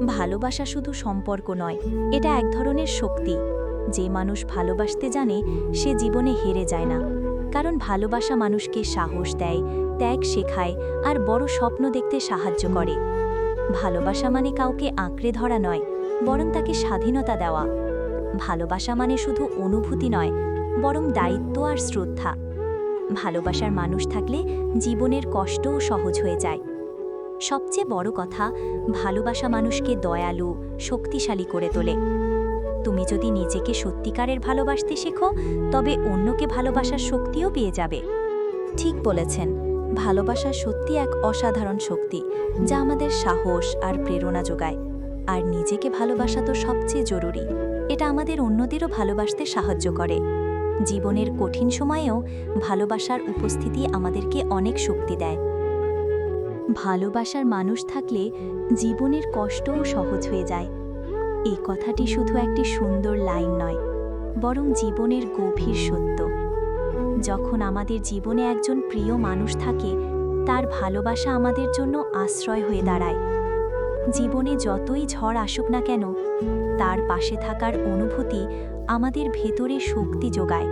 ভালোবাসা শুধু সম্পর্ক নয়, এটা এক ধরনের শক্তি। যে মানুষ ভালোবাসতে জানে সে জীবনে হেরে যায় না, কারণ ভালোবাসা মানুষকে সাহস দেয়, ত্যাগ শেখায় আর বড় স্বপ্ন দেখতে সাহায্য করে। ভালোবাসা মানে কাউকে আঁকড়ে ধরা নয়, বরং তাকে স্বাধীনতা দেওয়া। ভালোবাসা মানে শুধু অনুভূতি নয়, বরং দায়িত্ব আর শ্রদ্ধা। ভালোবাসার মানুষ থাকলে জীবনের কষ্টও সহজ হয়ে যায়। সবচেয়ে বড় কথা, ভালোবাসা মানুষকে দয়ালু, শক্তিশালী করে তোলে। তুমি যদি নিজেকে সত্যিকারের ভালোবাসতে শেখো, তবে অন্যকে ভালোবাসার শক্তিও পেয়ে যাবে। ঠিক বলেছেন, ভালোবাসা সত্যি এক অসাধারণ শক্তি, যা আমাদের সাহস আর প্রেরণা যোগায়। আর নিজেকে ভালোবাসা তো সবচেয়ে জরুরি। এটা আমাদের অন্যদেরও ভালোবাসতে সাহায্য করে। জীবনের কঠিন সময়েও ভালোবাসার উপস্থিতি আমাদেরকে অনেক শক্তি দেয়। ভালোবাসার মানুষ থাকলে জীবনের কষ্টও সহজ হয়ে যায়। এই কথাটি শুধু একটি সুন্দর লাইন নয়, বরং জীবনের গভীর সত্য। যখন আমাদের জীবনে একজন প্রিয় মানুষ থাকে, তার ভালোবাসা আমাদের জন্য আশ্রয় হয়ে দাঁড়ায়। জীবনে যতই ঝড় আসুক না কেন, তার পাশে থাকার অনুভূতি আমাদের ভেতরে শক্তি যোগায়।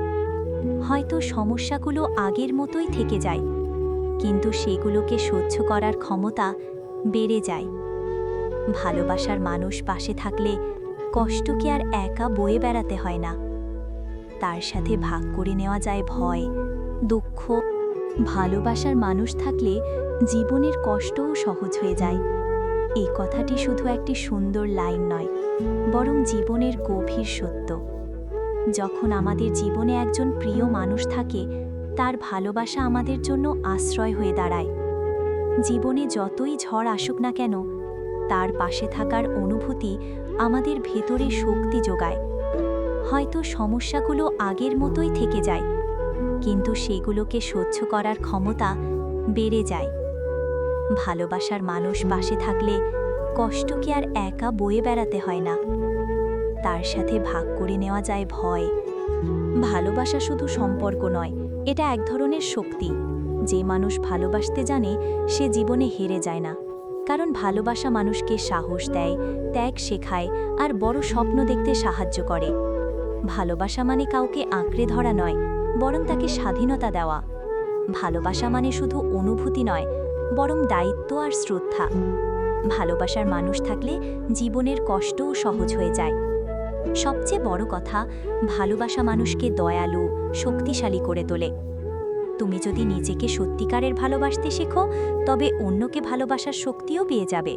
হয়তো সমস্যাগুলো আগের মতোই থেকে যায়, কিন্তু সেগুলোকে সহ্য করার ক্ষমতা বেড়ে যায়। ভালোবাসার মানুষ পাশে থাকলে কষ্টকে আর একা বয়ে বেড়াতে হয় না, তার সাথে ভাগ করে নেওয়া যায় ভয়, দুঃখ। ভালোবাসার মানুষ থাকলে জীবনের কষ্টও সহজ হয়ে যায়। এই কথাটি শুধু একটি সুন্দর লাইন নয়, বরং জীবনের গভীর সত্য। যখন আমাদের জীবনে একজন প্রিয় মানুষ থাকে, তার ভালোবাসা আমাদের জন্য আশ্রয় হয়ে দাঁড়ায়। জীবনে যতই ঝড় আসুক না কেন, তার পাশে থাকার অনুভূতি আমাদের ভেতরে শক্তি যোগায়। হয়তো সমস্যাগুলো আগের মতোই থেকে যায়, কিন্তু সেগুলোকে সহ্য করার ক্ষমতা বেড়ে যায়। ভালোবাসার মানুষ পাশে থাকলে কষ্টকে আর একা বয়ে বেড়াতে হয় না, তার সাথে ভাগ করে নেওয়া যায় ভয়। ভালোবাসা শুধু সম্পর্ক নয়, এটা এক ধরনের শক্তি। যে মানুষ ভালোবাসতে জানে সে জীবনে হেরে যায় না, কারণ ভালোবাসা মানুষকে সাহস দেয়, ত্যাগ শেখায় আর বড় স্বপ্ন দেখতে সাহায্য করে। ভালোবাসা মানে কাউকে আঁকড়ে ধরা নয়, বরং তাকে স্বাধীনতা দেওয়া। ভালোবাসা মানে শুধু অনুভূতি নয়, বরং দায়িত্ব আর শ্রদ্ধা। ভালোবাসার মানুষ থাকলে জীবনের কষ্টও সহজ হয়ে যায়। সবচেয়ে বড় কথা, ভালোবাসা মানুষকে দয়ালু, শক্তিশালী করে তোলে। তুমি যদি নিজেকে সত্যিকারের ভালোবাসতে শেখো, তবে অন্যকে ভালোবাসার শক্তিও পেয়ে যাবে।